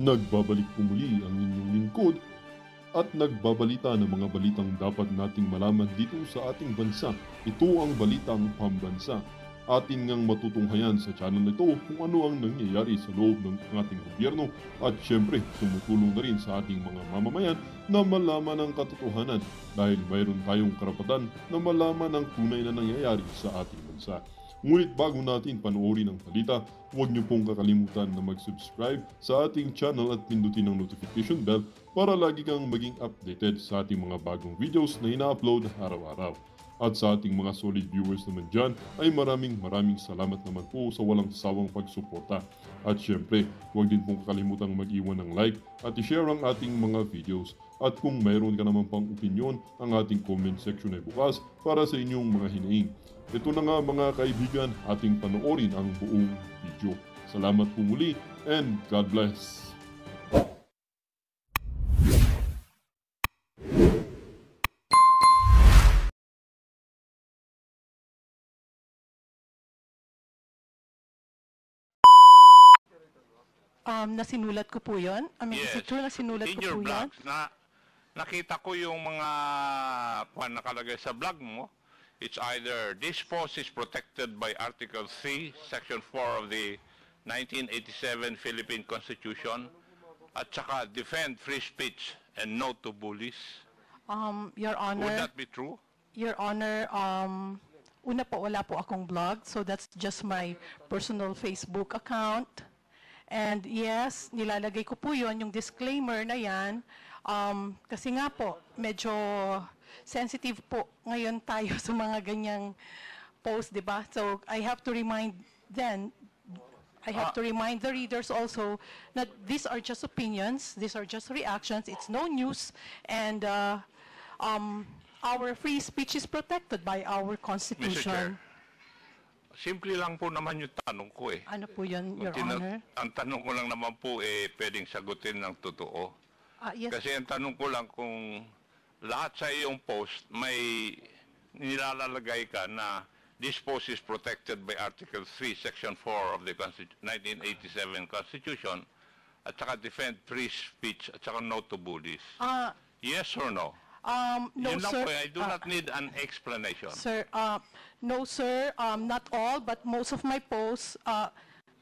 Nagbabalik po muli ang inyong lingkod at nagbabalita ng mga balitang dapat nating malaman dito sa ating bansa. Ito ang Balitang Pambansa. Atin ngang matutunghayan sa channel na ito kung ano ang nangyayari sa loob ng ating gobyerno at syempre tumutulong na rin sa ating mga mamamayan na malaman ang katotohanan dahil mayroon tayong karapatan na malaman ang tunay na nangyayari sa ating bansa. Ngunit bago natin panoorin ang balita, huwag niyo pong kakalimutan na mag-subscribe sa ating channel at pindutin ang notification bell para lagi kang maging updated sa ating mga bagong videos na ina-upload araw-araw. At sa ating mga solid viewers naman dyan ay maraming salamat naman po sa walang sawang pagsuporta. At syempre, huwag din pong kakalimutan mag-iwan ng like at i-share ang ating mga videos. At kung mayroon ka naman pang opinion, ang ating comment section ay bukas para sa inyong mga hinaing. Ito na nga mga kaibigan, ating panoorin ang buong video. Salamat po muli and God bless! Nasinulat ko po yun. Is it true na sinulat ko po your yan? blogs, nakita ko yung mga nakalagay sa blog mo. It's either this post is protected by Article 3, Section 4 of the 1987 Philippine Constitution at saka defend free speech and no to bullies. Your Honor, Would that be true? Your Honor, una po wala po akong blog, so that's just my personal Facebook account. And yes, nilalagay ko po yun, yung disclaimer na yan, kasi nga po, medyo sensitive po ngayon tayo sa mga ganyang post, di ba? So I have to remind the readers also that these are just opinions, these are just reactions, it's no news, and our free speech is protected by our Constitution. Mr. Chair, simple lang po naman yung tanong ko eh. Ano po yun, Your Honor? Ang tanong ko lang naman po pwedeng sagutin ng totoo. Yes. Kasi ang tanong ko lang kung lahat sa iyong post may nilalagay ka na this post is protected by Article 3, Section 4 of the 1987 Constitution at saka defend free speech at saka no to bullies. Yes or no? No, Yun lang sir. po, I do not need an explanation. Sir, no, sir. Not all, but most of my posts,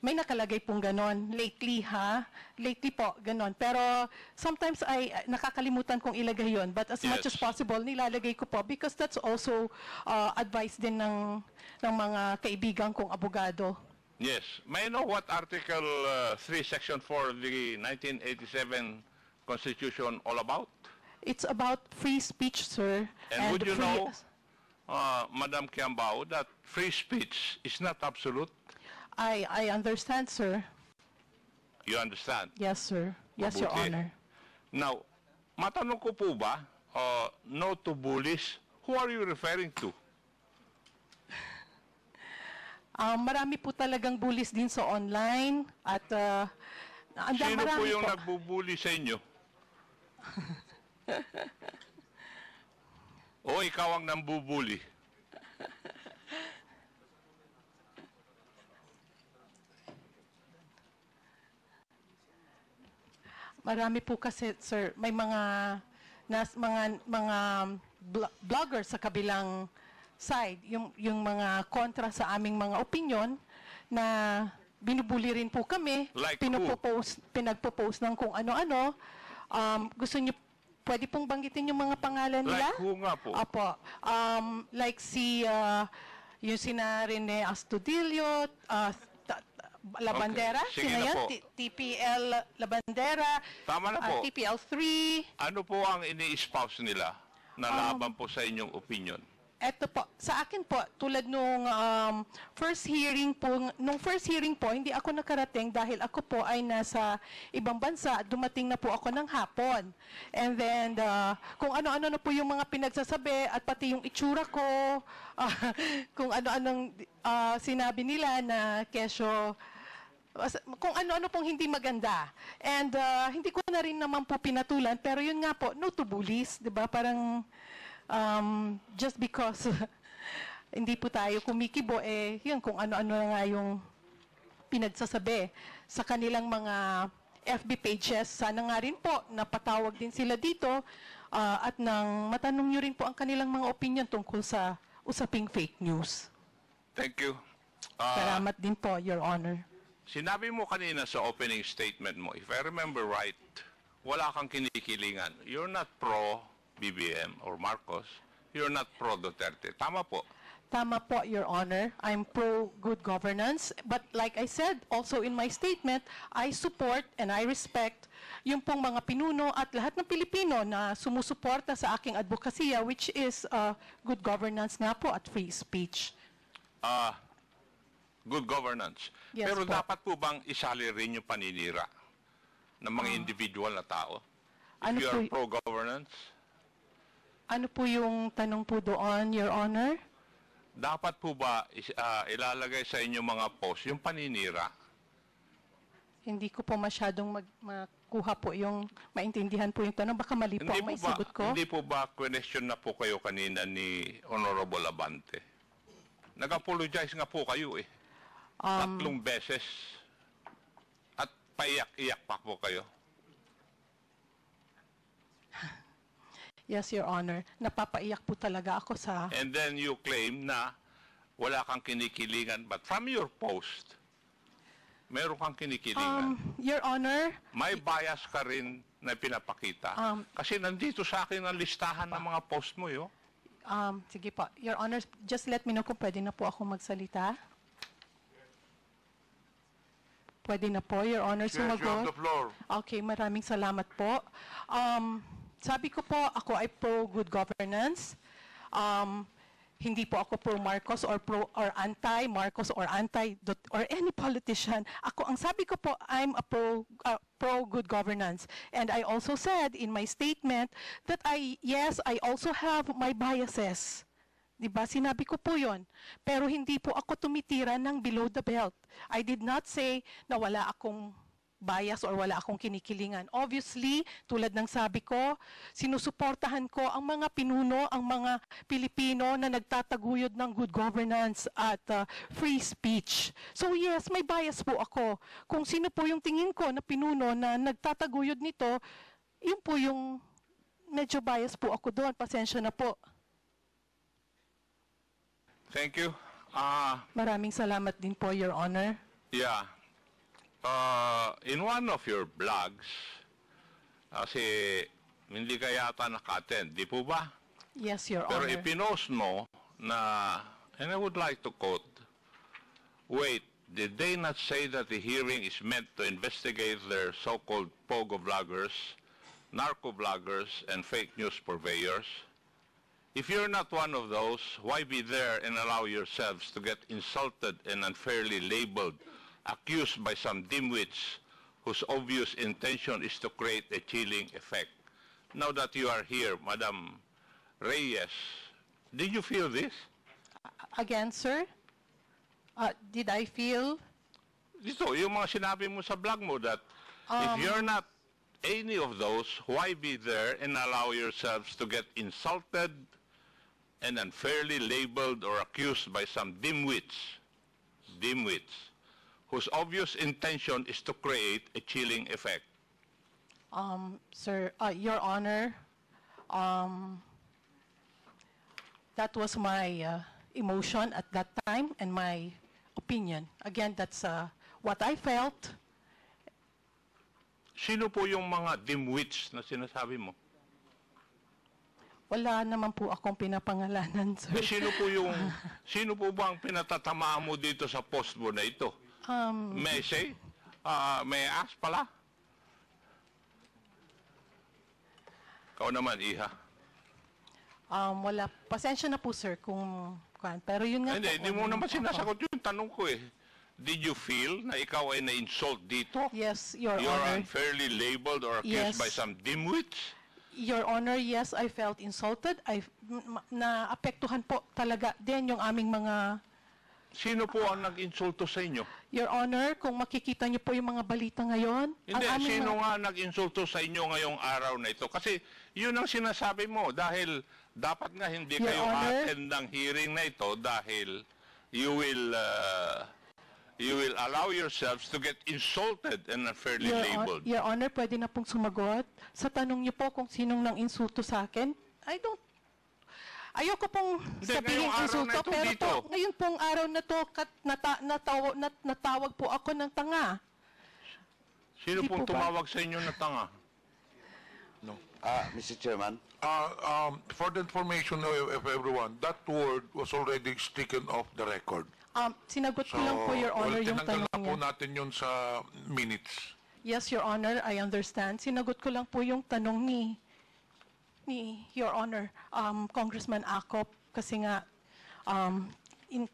may nakalagay pong ganon. Lately, ha? Lately po, ganon. Pero sometimes ay nakakalimutan kong ilagay yon. But as much as possible, nilalagay ko po because that's also advice din ng mga kaibigan kong abogado. Yes. May I know what Article 3, Section 4 of the 1987 Constitution all about? It's about free speech, sir. And would you know, Madam Kiambao, that free speech is not absolute? I understand, sir. You understand? Yes, sir. Yes, Your Mabuti. Honor. Now, matanong ko po ba, no to bullies, who are you referring to? Marami po talagang bullies din sa online at Sino po marami yung po. nagbubuli sa inyo? O ikaw ang nambubuli? Marami po kasi, sir, may mga vloggers sa kabilang side, yung mga kontra sa aming mga opinion na binubuli rin po kami, Like pinagpo-post ng kung ano-ano. Gusto niyo, pwede pong banggitin yung mga pangalan nila? Like who nga po? Apo. Like yung sina Rene Astudillo, Labandera, Okay. Sige sino na yan? po. TPL Labandera, Tama na po. TPL3. Ano po ang ini-espouse nila na laban po sa inyong opinion? Eto po, sa akin po, tulad nung first hearing po, hindi ako nakarating dahil ako po ay nasa ibang bansa at dumating na po ako ng hapon. And then, kung ano-ano na po yung mga pinagsasabi at pati yung itsura ko, kung ano-anong sinabi nila na kesyo, kung ano-ano pong hindi maganda. And hindi ko na rin naman po pinatulan, pero yun nga po, no to bullies, di ba? Parang just because hindi po tayo kumikibo, yun, kung ano-ano na nga yung pinagsasabi sa kanilang mga FB pages. Sana nga rin po napatawag din sila dito at nang matanong nyo rin po ang kanilang mga opinion tungkol sa usaping fake news. Thank you. Salamat din po, Your Honor. Sinabi mo kanina sa opening statement mo, if I remember right, wala kang kinikilingan. You're not pro-BBM or Marcos. You're not pro-Duterte. Tama po. Tama po, Your Honor. I'm pro good governance. But like I said, also in my statement, I support and I respect yung pong mga pinuno at lahat ng Pilipino na sumusuporta sa aking advokasya, which is good governance nga po at free speech. Good governance. Yes Pero po. dapat po bang isali rin yung paninira ng mga individual na tao? If Ano you po are y- pro-governance, Ano po yung tanong po doon, Your Honor? dapat po ba ilalagay sa inyong mga post yung paninira? Hindi ko po masyadong makuha po yung, maintindihan po yung tanong. Baka mali po ang maisigot ko. Hindi po ba question na po kayo kanina ni Honorable Abante? Nag-apologize nga po kayo eh. Tatlong beses. At paiyak-iyak pa po kayo. Yes, Your Honor. Napapaiyak po talaga ako sa... And then you claim na wala kang kinikilingan. But from your post, meron kang kinikilingan. Your Honor, May bias ka rin na pinapakita. Kasi nandito sa akin ang listahan ng mga post mo, yo. sige po. Your Honor, just let me know kung pwede na po ako magsalita. Pwede na po, Your Honor, Yes, you have sumagot. the floor. Okay, maraming salamat po. Sabi ko po, ako ay pro good governance. Hindi po ako pro Marcos or pro or anti Marcos or anti or any politician. Ako ang sabi ko po, I'm a pro good governance. And I also said in my statement that I also have my biases. 'Di ba? Sinabi ko po 'yon. Pero hindi po ako tumitira ng below the belt. I did not say na wala akong bias or wala akong kinikilingan. Obviously, tulad ng sabi ko, sinusuportahan ko ang mga pinuno, ang mga Pilipino na nagtataguyod ng good governance at free speech. So yes, may bias po ako. Kung sino po yung tingin ko na pinuno na nagtataguyod nito, yun po yung medyo bias po ako doon. Pasensya na po. Thank you. Maraming salamat din po, Your Honor. Yeah. In one of your blogs, kasi hindi ka yata naka-attend, di po ba? Yes, Your Pero Honor. ipinost mo na, and I would like to quote, wait, did they not say that the hearing is meant to investigate their so-called pogo vloggers, narco vloggers, and fake news purveyors? If you're not one of those, why be there and allow yourselves to get insulted and unfairly labeled, accused by some dimwits whose obvious intention is to create a chilling effect? Now that you are here, Madam Reyes, did you feel this? Again, sir? Did I feel... Dito, yung mga sinabi mo sa blog mo that if you're not any of those, why be there and allow yourselves to get insulted and unfairly labeled or accused by some dimwits, whose obvious intention is to create a chilling effect? Sir, Your Honor, that was my emotion at that time and my opinion. Again, that's what I felt. Sino po yung mga dimwits na sinasabi mo? Wala naman po akong pinapangalanan, sir. Sino po ba ang pinatatamaan mo dito sa post mo na ito? May I say? May I ask pala? Ikaw naman, Iha. Wala. Pasensya na po, sir, kung... Pero yun nga Hindi mo naman sinasagot yung tanong ko eh. Did you feel na ikaw ay na-insult dito? Yes, Your You're Honor. unfairly labeled or accused Yes. by some dimwits? Your Honor, yes, I felt insulted. Naapektuhan po talaga din yung aming mga... Sino po ang nag-insulto sa inyo? Your Honor, kung makikita niyo po yung mga balita ngayon... Hindi, ang aming sino mga- nga nag-insulto sa inyo ngayong araw na ito? Kasi yun ang sinasabi mo dahil dapat nga hindi Your kayo Honor. attend ng hearing na ito dahil you will you will allow yourselves to get insulted and unfairly labeled. Your Honor, pwede na pong sumagot. Sa tanong niyo po kung sinong nang insulto sa akin, ayoko pong sabihin ngayong araw insulto, na ito pero dito. po, ngayon pong araw na to, natawag po ako ng tanga. Sino Hindi pong po ba? tumawag sa inyo na tanga? Mr. Chairman, For the information of everyone, that word was already stricken off the record. Sinagot ko lang po, Your Honor, yung tinanggal tanong na po niya. natin yun sa minutes. Yes, Your Honor, I understand. Sinagot ko lang po yung tanong ni Your Honor, Congressman Acop, kasi nga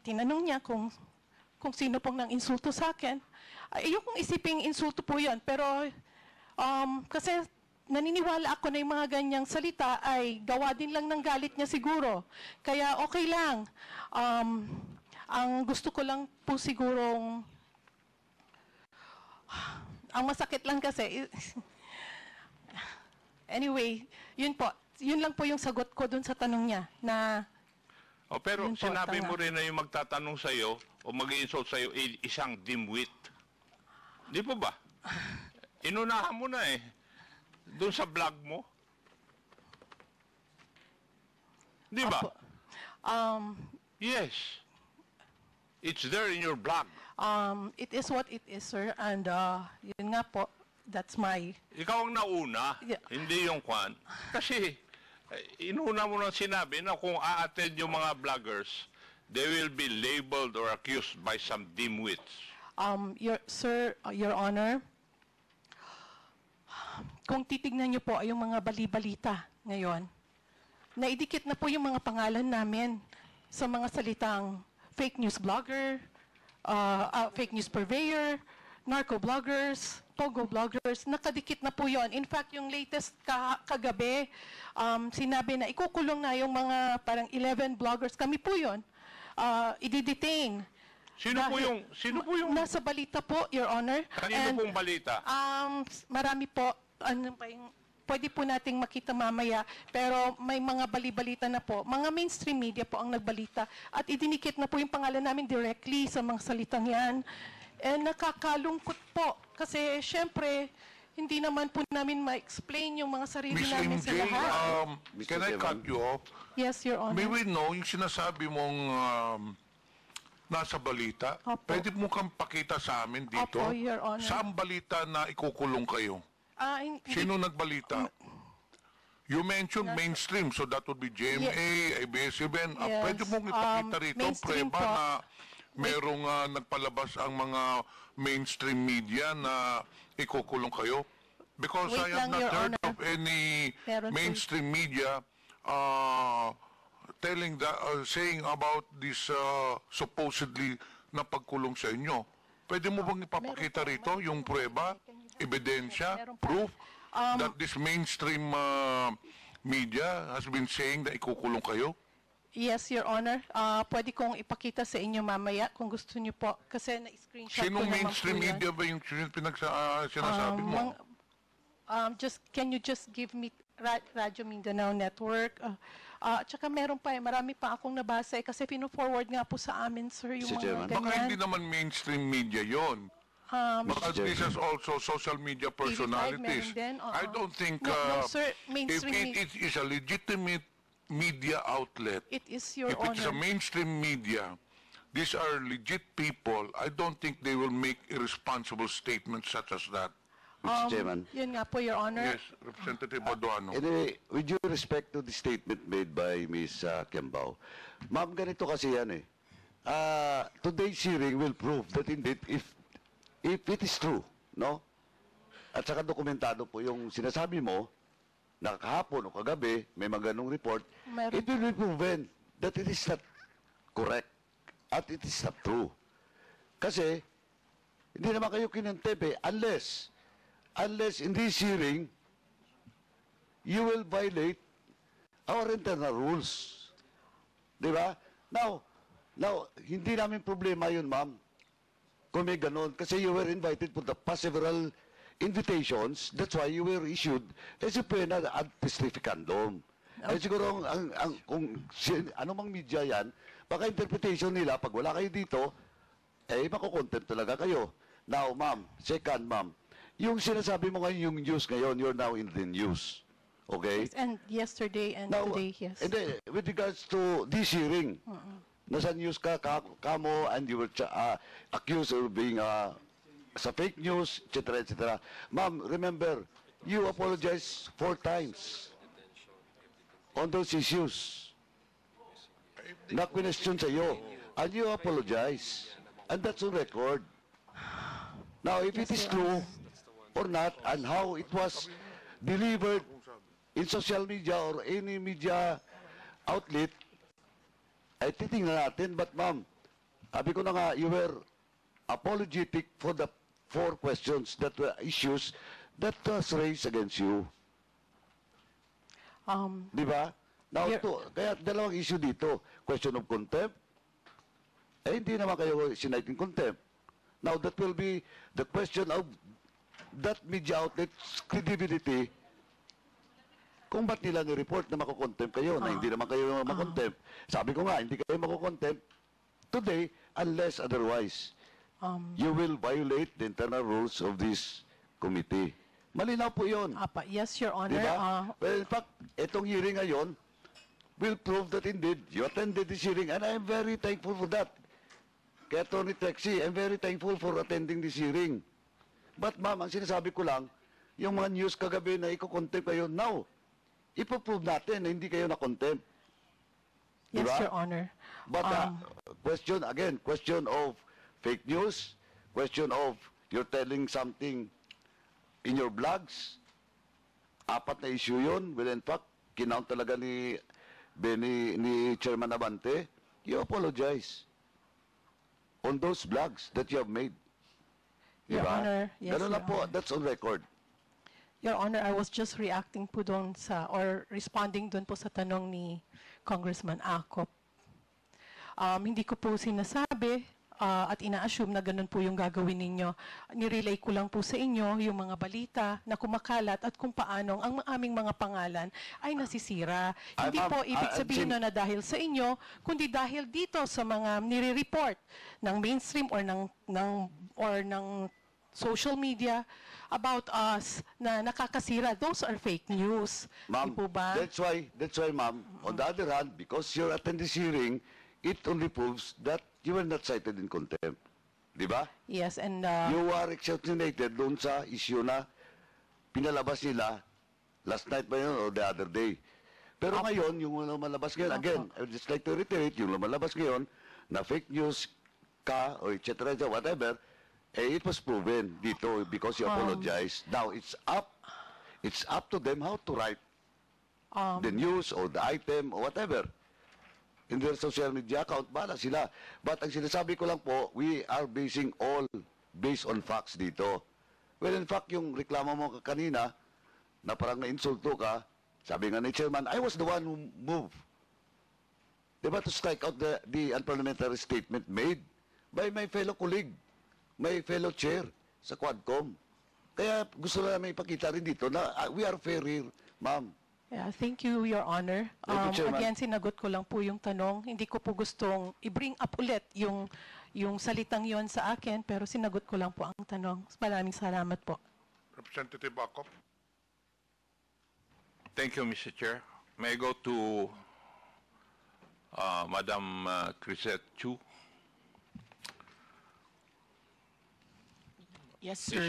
tinanong niya kung sino pong nang insulto sa akin. Ayokong isiping insulto po yun, pero kasi naniniwala ako na yung mga ganyang salita ay gawa din lang ng galit niya siguro. Kaya okay lang. Ang gusto ko lang po sigurong, ang masakit lang kasi, anyway, yun lang po yung sagot ko dun sa tanong niya na Pero Yun po, sinabi tanga. mo rin na yung magtatanong sa iyo o mag-i-insult sa iyo isang dimwit. Di po ba? Inunahan mo na eh. Doon sa vlog mo. Di ba? Opo. Yes. It's there in your blog. It is what it is, sir, and yun nga po, that's my, Ikaw ang nauna, Yeah. hindi yung kwan. Kasi inuna mo nang sinabi na kung a-attend yung mga vloggers, they will be labeled or accused by some dimwits. Your Honor, kung titignan niyo po ay yung mga bali-balita ngayon, naidikit na po yung mga pangalan namin sa mga salitang fake news blogger, fake news purveyor, narco bloggers, pogo bloggers, nakadikit na po yon. In fact, yung latest kagabi, sinabi na ikukulong na yung mga parang 11 bloggers. Kami po yon, i-detain. Sino po yung Nasa balita po, Your Honor. kanino pong balita? Marami po, pwede po nating makita mamaya, pero may mga bali-balita na po. Mga mainstream media po ang nagbalita at idinikit na po yung pangalan namin directly sa mga salitang yan. Nakakalungkot po kasi syempre, hindi naman po namin ma-explain yung mga sarili Miss namin MJ, sa lahat. Mr. can I Chairman? cut you off? Yes, Your Honor. May we know yung sinasabi mong nasa balita? Opo. Pwede mo kang pakita sa amin dito? Opo, Your Honor. Saan balita na ikukulong kayo? Sino nagbalita? You mentioned mainstream, so that would be GMA, ABS-CBN. Yes. Pwede mong ipakita rito, mainstream preba po. na merong nagpalabas ang mga mainstream media na ikukulong kayo? Because Wait I have lang, not Your heard Honor. of any Meron po. mainstream media saying about this supposedly na pagkulong sa inyo. Pwede mo bang ipapakita rito yung prueba, ebidensya, Meron pa. proof that this mainstream media has been saying na ikukulong kayo? Yes, Your Honor. Pwede kong ipakita sa inyo mamaya kung gusto niyo po. Kasi na-screenshot ko Sinong naman mainstream po yan. media ba yung sinasabi mo? Can you just give me Radyo Mindanao Network? At saka meron pa marami pa akong nabasa kasi pino-forward nga po sa amin, sir, yung Mr. Chairman. mga Baka ganyan. hindi naman mainstream media yon. Because this is also social media personalities. meron din, oo. I don't think No, sir, if mainstream it is a legitimate media outlet, It is, Your if it is a Honor. mainstream media, these are legit people. I don't think they will make irresponsible statements such as that. Mr. Chairman. Yun nga po, Your Honor. Yes, Representative Baduano. Anyway, with due respect to the statement made by Ms. Kiambao, ma'am, ganito kasi yan eh. Today's hearing will prove that indeed, if it is true, no? At saka dokumentado po yung sinasabi mo, na kahapon o kagabi, may mga ganong report, Meron. it will be proven that it is not correct at it is not true. Kasi, hindi naman kayo kinantepe unless in this hearing, you will violate our internal rules. Di ba? Now, hindi namin problema yun, ma'am. Kung may ganon. Kasi you were invited for the past several invitations. That's why you were issued a subpoena ad testificandum. Ay siguro, kung ano mang media yan, baka interpretation nila, pag wala kayo dito, makukontempt talaga kayo. Now, ma'am, second, ma'am, yung sinasabi mo ngayon, yung news ngayon, you're now in the news. Okay? And yesterday and Now, today, yes. and then, with regards to this hearing, nasa news kamo, and you were accused of being sa fake news, etc., etc. Ma'am, remember, you apologized 4 times on those issues. Na question sa iyo, and you apologize. And that's on record. Now, if it is true or not, and how it was delivered in social media or any media outlet, ay titingnan natin. But ma'am, sabi ko na nga, you were apologetic for the 4 questions that were issues that was raised against you. Di ba? Now, kaya dalawang issue dito. Question of contempt. Hindi naman kayo sinaiting contempt. Now, that will be the question of that media outlet's credibility. Kung ba't nila ni-report na makukontempt kayo, na hindi naman kayo makontempt. Sabi ko nga, hindi kayo makukontempt today unless otherwise. You will violate the internal rules of this committee. Malinaw po yun. Yes, Your Honor. Diba? Well, in fact, itong hearing ngayon will prove that indeed you attended this hearing, and I'm very thankful for that. Kaya Tony Trexie, I'm very thankful for attending this hearing. But ma'am, ang sinasabi ko lang, yung mga news kagabi na iko-contempt kayo, now, ipoprove natin na hindi kayo na-contempt. Yes, Diba? Your Honor. But question of fake news, question of you're telling something in your blogs, 4 na issue yun. Well, in fact, kinount talaga ni Chairman Abante, you apologize on those blogs that you have made. Your Honor, yes, Ganun Your lang po, Honor. that's on record. Your Honor, I was just reacting po doon sa, or responding doon po sa tanong ni Congressman Acop. Hindi ko po sinasabi at ina-assume na ganun po yung gagawin ninyo. Nirelay ko lang po sa inyo yung mga balita na kumakalat at kung paanong ang aming mga pangalan ay nasisira. Hindi ma'am, po ibig sabihin na dahil sa inyo, kundi dahil dito sa mga nire-report ng mainstream or ng social media about us na nakakasira. Those are fake news. Ma'am, Di po ba? that's why, ma'am, on the other hand, because you're attending this hearing, it only proves that you were not cited in contempt. Di ba? Yes, and You are exceptionated doon sa issue na pinalabas nila last night ba yun or the other day. Pero ngayon, yung lumalabas ngayon, again, I would just like to reiterate, yung lumalabas ngayon na fake news ka or et cetera, whatever, it was proven dito because you apologized. Now, it's up to them how to write the news or the item or whatever in their social media account. Bala sila. But ang sinasabi ko lang po, we are basing all based on facts dito. Well, in fact, yung reklamo mo kanina, na parang na-insulto ka, sabi nga ni Chairman, I was the one who moved. Diba, to strike out the unparliamentary statement made by my fellow colleague, my fellow chair sa Quadcom. Kaya gusto namin ipakita rin dito na we are fair here, ma'am. yeah, thank you, Your Honor. Thank you, Chairman. Again, sinagot ko lang po yung tanong. Hindi ko po gustong i-bring up ulit yung salitang yon sa akin, pero sinagot ko lang po ang tanong. Maraming salamat po. Representative Acop. Thank you, Mr. Chair. May I go to Madam Crisette Chu? Yes, sir.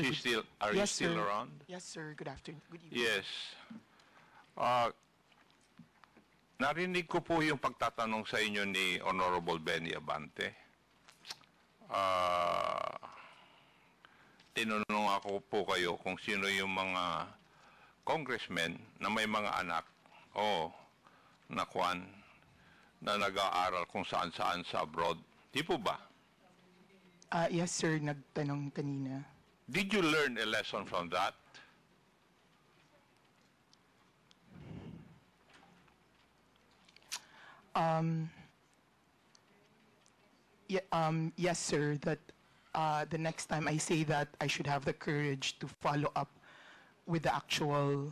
Are you still around? Yes, sir. Good afternoon. Good evening. Yes. Narinig ko po yung pagtatanong sa inyo ni Honorable Benny Abante. Tinanong ako po kayo kung sino yung mga congressmen na may mga anak o nakuan na nag-aaral kung saan-saan sa abroad. Di po ba? Yes, sir. Nagtanong kanina. Did you learn a lesson from that? Yes, sir. That the next time I say that, I should have the courage to follow up with the actual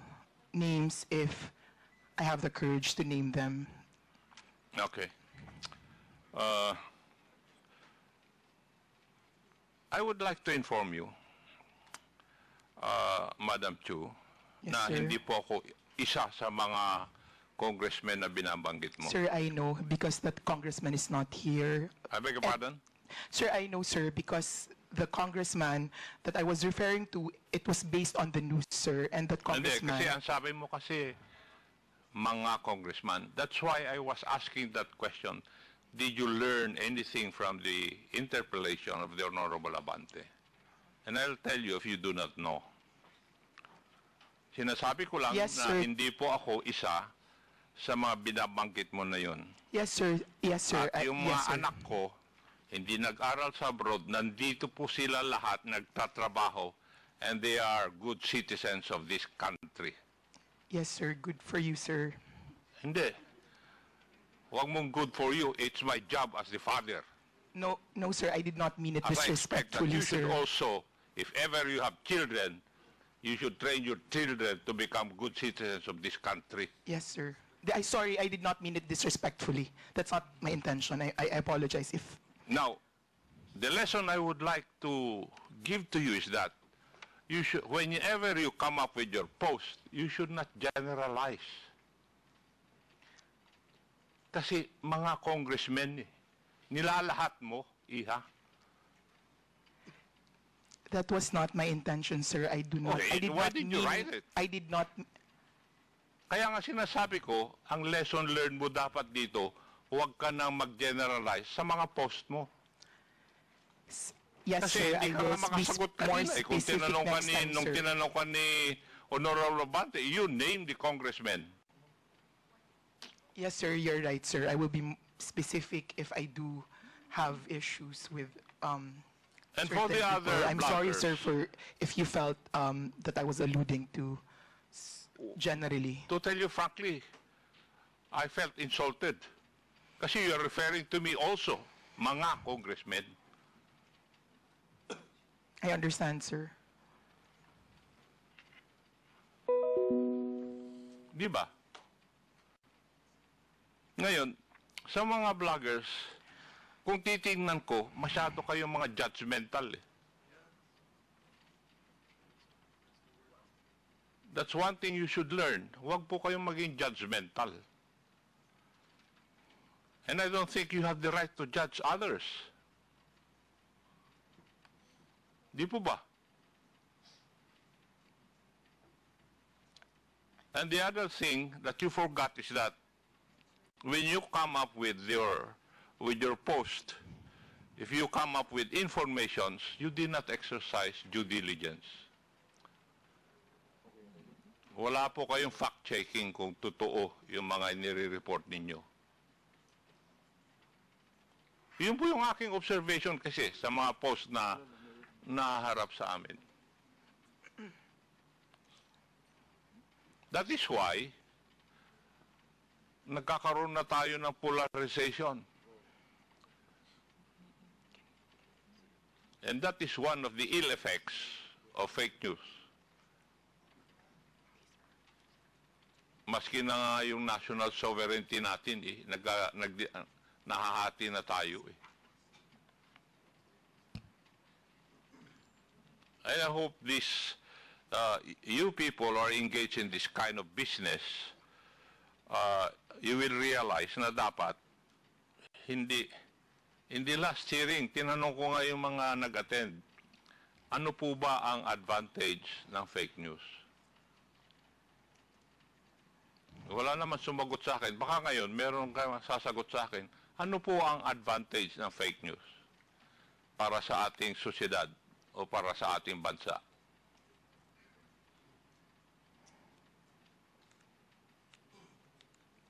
names if I have the courage to name them. Okay. I would like to inform you, Madam Chu, Yes, na sir. hindi po ako isa sa mga congressmen na binabanggit mo. Sir, I know because that congressman is not here. I beg your pardon? Sir, I know, sir, because the congressman that I was referring to, it was based on the news, sir, and that Hindi, congressman... kasi ang sabi mo kasi, mga congressman. That's why I was asking that question. Did you learn anything from the interpellation of the Honorable Abante? And I'll tell you if you do not know. Sinasabi ko lang Yes, na sir. hindi po ako isa sa mga binabanggit mo na yun. Yes, sir. Yes, sir. At yung mga yes, sir. anak ko, hindi nag-aral sa abroad, nandito po sila lahat nagtatrabaho and they are good citizens of this country. Yes, sir. Good for you, sir. Hindi. Huwag mong good for you. It's my job as the father. No, no, sir. I did not mean it As I expect that disrespectfully, you should sir. also, if ever you have children, you should train your children to become good citizens of this country. Yes, sir. Sorry, I did not mean it disrespectfully. That's not my intention. I apologize if... Now, the lesson I would like to give to you is that you should, whenever you come up with your post, you should not generalize. Kasi mga congressmen, nilalahat mo, iha. That was not my intention, sir. I do not... Okay, I did why not did you mean... write it? I did not... Kaya nga sinasabi ko, ang lesson learned mo dapat dito, huwag ka nang mag-generalize sa mga post mo. Yes, Kasi sir. hindi I ka will nga be makasagot more kanina. Kung specific tinanong ka next ni, time, nung sir. tinanong ka ni Honorable Abante, you name the congressman. Yes, sir. You're right, sir. I will be specific if I do have issues with And for certain the other people. I'm sorry, bloggers, sir, for if you felt that I was alluding to generally. to tell you frankly, I felt insulted. Kasi you're referring to me also, mga congressmen. I understand, sir. Di ba? Ngayon, sa mga vloggers, kung titingnan ko, masyado kayong mga judgmental eh. That's one thing you should learn. Huwag po kayong maging judgmental. And I don't think you have the right to judge others. Di po ba? And the other thing that you forgot is that when you come up with your post, if you come up with informations, you did not exercise due diligence. Wala po kayong fact-checking kung totoo yung mga nire-report ninyo. Yun po yung aking observation kasi sa mga post na naharap sa amin. That is why nagkakaroon na tayo ng polarization. And that is one of the ill effects of fake news. Maski na nga yung national sovereignty natin, nahahati na tayo eh. And I hope this, you people are engaged in this kind of business, you will realize na dapat, hindi last hearing, tinanong ko nga yung mga nag-attend, ano po ba ang advantage ng fake news? Wala naman sumagot sa akin. Baka ngayon, meron kang sasagot sa akin, ano po ang advantage ng fake news para sa ating sosyedad o para sa ating bansa?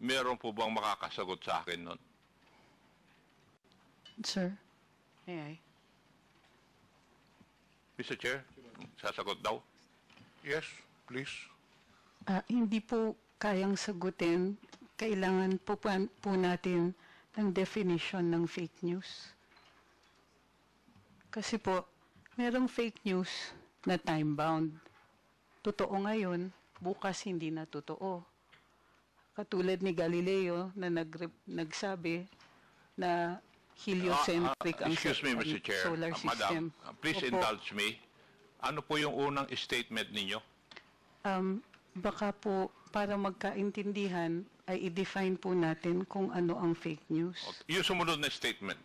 Meron po bang makakasagot sa akin nun? Sir, may I? Mr. Chair, sasagot daw? Yes, please. Hindi po kayang sagutin. Kailangan po natin ng definition ng fake news. Kasi po, merong fake news na time-bound. Totoo ngayon, bukas hindi na totoo. Katulad ni Galileo na nagsabi na heliocentric ang Excuse me, Mr. Chair. solar system. Madam, please Opo. indulge me. Ano po yung unang statement ninyo? Baka po para magkaintindihan ay i-define po natin kung ano ang fake news. Yung sumunod na statement.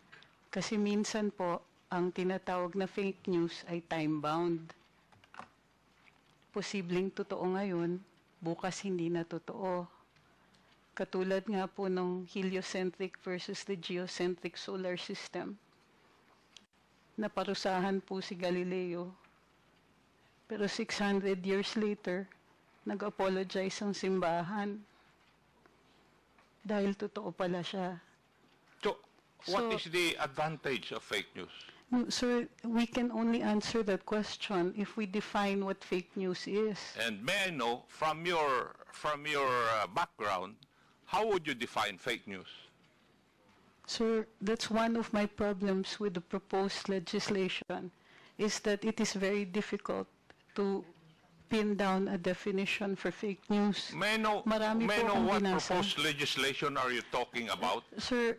Kasi minsan po, ang tinatawag na fake news ay time-bound. Posibleng totoo ngayon, bukas hindi na totoo. Katulad nga po ng heliocentric versus the geocentric solar system. Naparusahan po si Galileo. Pero 600 years later, nag-apologize ang simbahan. Dahil totoo pala siya. So, what So- is the advantage of fake news? No, sir, we can only answer that question if we define what fake news is. And may I know, from your background, how would you define fake news? Sir, that's one of my problems with the proposed legislation, is that it is very difficult to pin down a definition for fake news. May I know, Marami may I po know akong what binasa. proposed legislation are you talking about? Sir,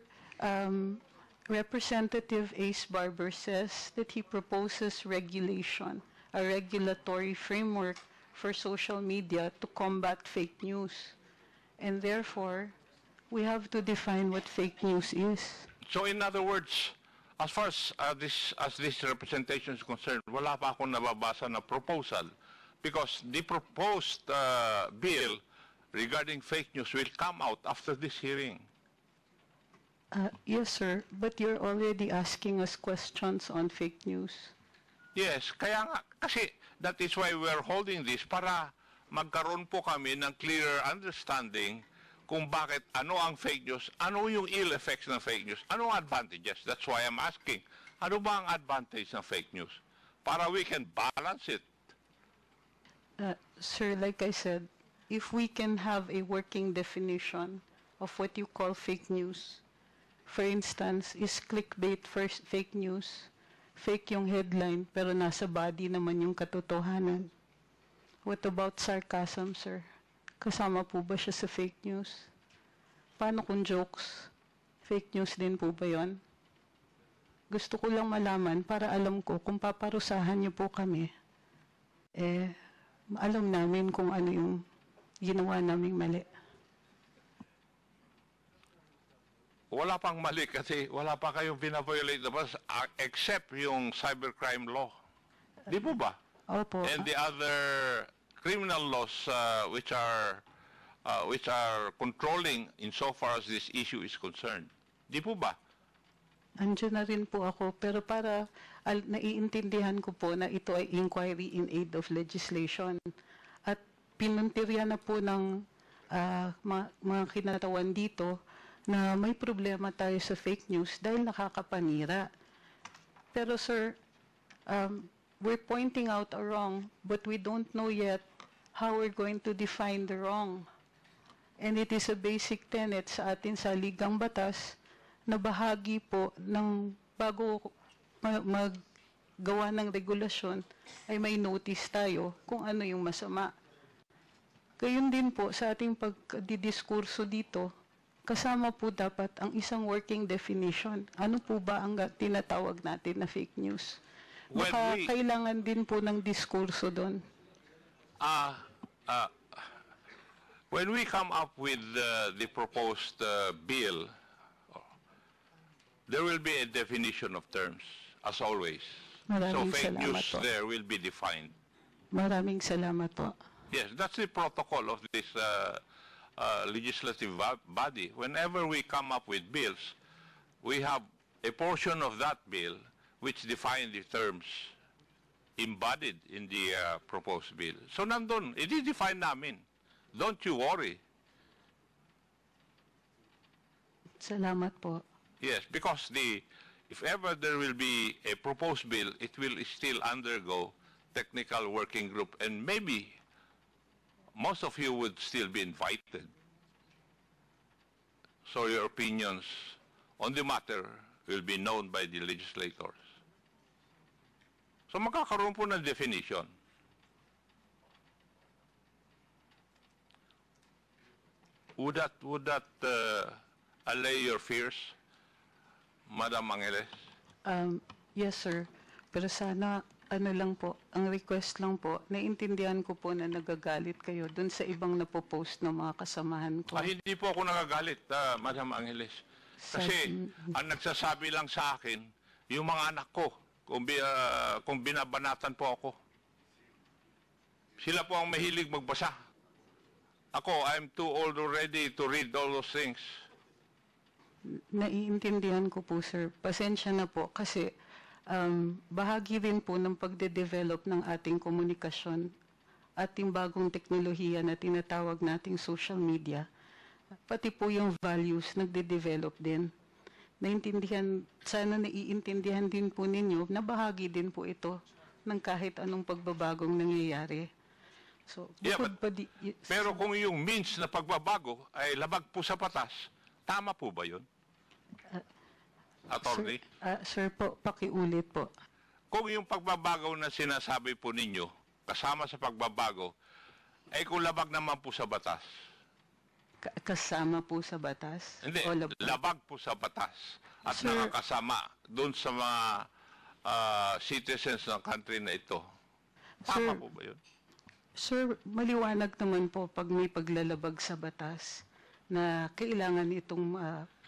Representative Ace Barber says that he proposes regulation, a regulatory framework for social media to combat fake news. And therefore, we have to define what fake news is. So in other words, as far as this representation is concerned, wala pa akong nababasa na proposal because the proposed bill regarding fake news will come out after this hearing. Yes, sir, but you're already asking us questions on fake news. Yes, kaya nga, kasi that is why we are holding this para magkaroon po kami ng clearer understanding kung bakit, ano ang fake news, ano yung ill effects ng fake news, ano ang advantages. That's why I'm asking, ano ba ang advantage ng fake news? Para we can balance it. Sir, like I said, if we can have a working definition of what you call fake news, for instance, is clickbait first fake news, fake yung headline pero nasa body naman yung katotohanan. What about sarcasm, sir? Kasama po ba siya sa fake news? Paano kung jokes? Fake news din po ba yun? Gusto ko lang malaman para alam ko kung paparusahan niyo po kami, alam namin kung ano yung ginawa naming mali. Wala pang mali kasi wala pa kayong binaviolate the laws except yung cybercrime law. Di po ba? Opo. And the other criminal laws which are controlling insofar as this issue is concerned. Di po ba? Andiyan na rin po ako, pero para naiintindihan ko po na ito ay inquiry in aid of legislation. At pinuntirya na po ng mga kinatawan dito na may problema tayo sa fake news dahil nakakapanira. Pero sir, we're pointing out a wrong, but we don't know yet how we're going to define the wrong. And it is a basic tenet sa atin sa Ligang Batas na bahagi po ng bago maggawa ng regulasyon ay may notice tayo kung ano yung masama. Gayun din po sa ating pagdidiskurso dito, kasama po dapat ang isang working definition. Ano po ba ang tinatawag natin na fake news? Baka kailangan din po ng diskurso doon. When we come up with the proposed bill, there will be a definition of terms, as always. Maraming So fake salamat news po. there will be defined. Maraming salamat po. Yes, that's the protocol of this legislative body. Whenever we come up with bills, we have a portion of that bill which define the terms embodied in the proposed bill. So nandun, i-define namin. Don't you worry. Salamat po. Yes, because if ever there will be a proposed bill, it will still undergo technical working group, and maybe most of you would still be invited. So your opinions on the matter will be known by the legislators. So magkakaroon po ng definition. Would that allay your fears? Madam Angeles? Yes, sir. Pero sana, ano lang po, ang request lang po, naiintindihan ko po na nagagalit kayo dun sa ibang napopost ng mga kasamahan ko. Hindi po ako nagagalit, Madam Angeles. Kasi ang nagsasabi lang sa akin, yung mga anak ko, kung binabanatan po ako. Sila po ang mahilig magbasa. Ako, I'm too old already to read all those things. Naiintindihan ko po, sir. Pasensya na po kasi bahagi rin po ng pagde-develop ng ating komunikasyon at yung bagong teknolohiya na tinatawag nating social media, pati po yung values nagde-develop din. Sana naiintindihan din po ninyo na bahagi din po ito ng kahit anong pagbabagong nangyayari. So, Pero kung yung means na pagbabago ay labag po sa batas, tama po ba yun? Attorney? Sir po, pakiulit po. Kung yung pagbabago na sinasabi po ninyo, kasama sa pagbabago, ay kung labag naman po sa batas. Kasama po sa batas? Hindi, O labag? labag po sa batas. At Sir, nakakasama doon sa mga citizens ng country na ito. Sir, Tama po ba yun? Sir, maliwanag naman po pag may paglalabag sa batas na kailangan itong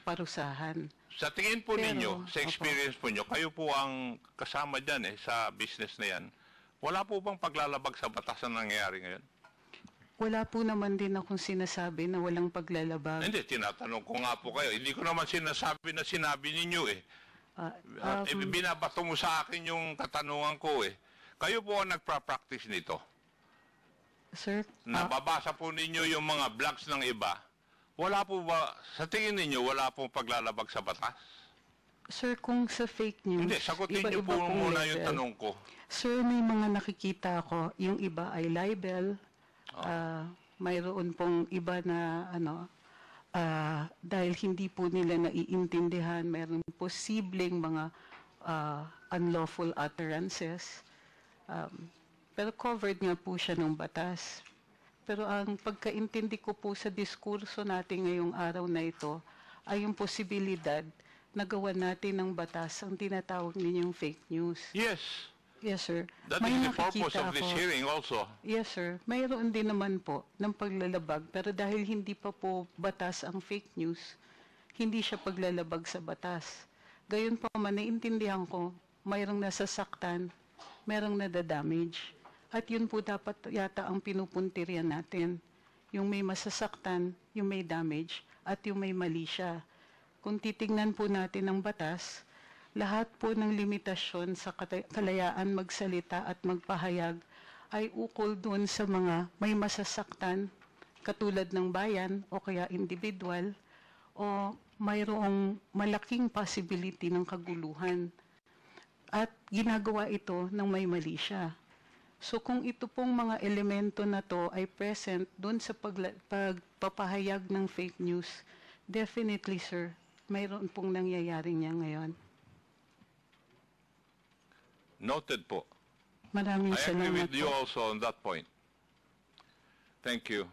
parusahan. Sa tingin po Pero, ninyo, sa experience po nyo, kayo po ang kasama dyan sa business na yan, wala po bang paglalabag sa batas na nangyayari ngayon? Wala po naman din akong sinasabi na walang paglalabag. Hindi, tinatanong ko nga po kayo. Hindi ko naman sinasabi na sinabi ninyo eh. Binabato mo sa akin yung katanungan ko eh. Kayo po ang nagpa-practice nito. Sir, Nababasa po ninyo yung mga blogs ng iba. Wala po ba, sa tingin ninyo, wala pong paglalabag sa batas? sir, kung sa fake news, Hindi, sagutin niyo iba-iba po pong muna yung level. tanong ko. Sir, may mga nakikita ko, yung iba ay libel, mayroon pong iba na dahil hindi po nila naiintindihan, mayroon posibleng mga unlawful utterances. Pero covered nga po siya ng batas. Pero ang pagkaintindi ko po sa diskurso natin ngayong araw na ito ay yung posibilidad na gawa natin ng batas ang tinatawag ninyong fake news. Yes, Yes, sir. that May is the purpose nakikita of this ako. hearing also. Yes, sir. Mayroon din naman po ng paglalabag, pero dahil hindi pa po batas ang fake news, hindi siya paglalabag sa batas. Gayon pa man, naiintindihan ko, mayroong nasasaktan, mayroong nadadamage. At yun po dapat yata ang pinupuntiryan natin. Yung may masasaktan, yung may damage, at yung may mali siya. Kung titingnan po natin ang batas, lahat po ng limitasyon sa kalayaan magsalita at magpahayag ay ukol doon sa mga may masasaktan, katulad ng bayan o kaya individual, o mayroong malaking possibility ng kaguluhan. At ginagawa ito ng may mali siya. So kung ito pong mga elemento na to ay present doon sa pagpapahayag ng fake news, definitely, sir, mayroon pong nangyayari niya ngayon. Noted po. Maraming I agree salamat with you po. also on that point. Thank you.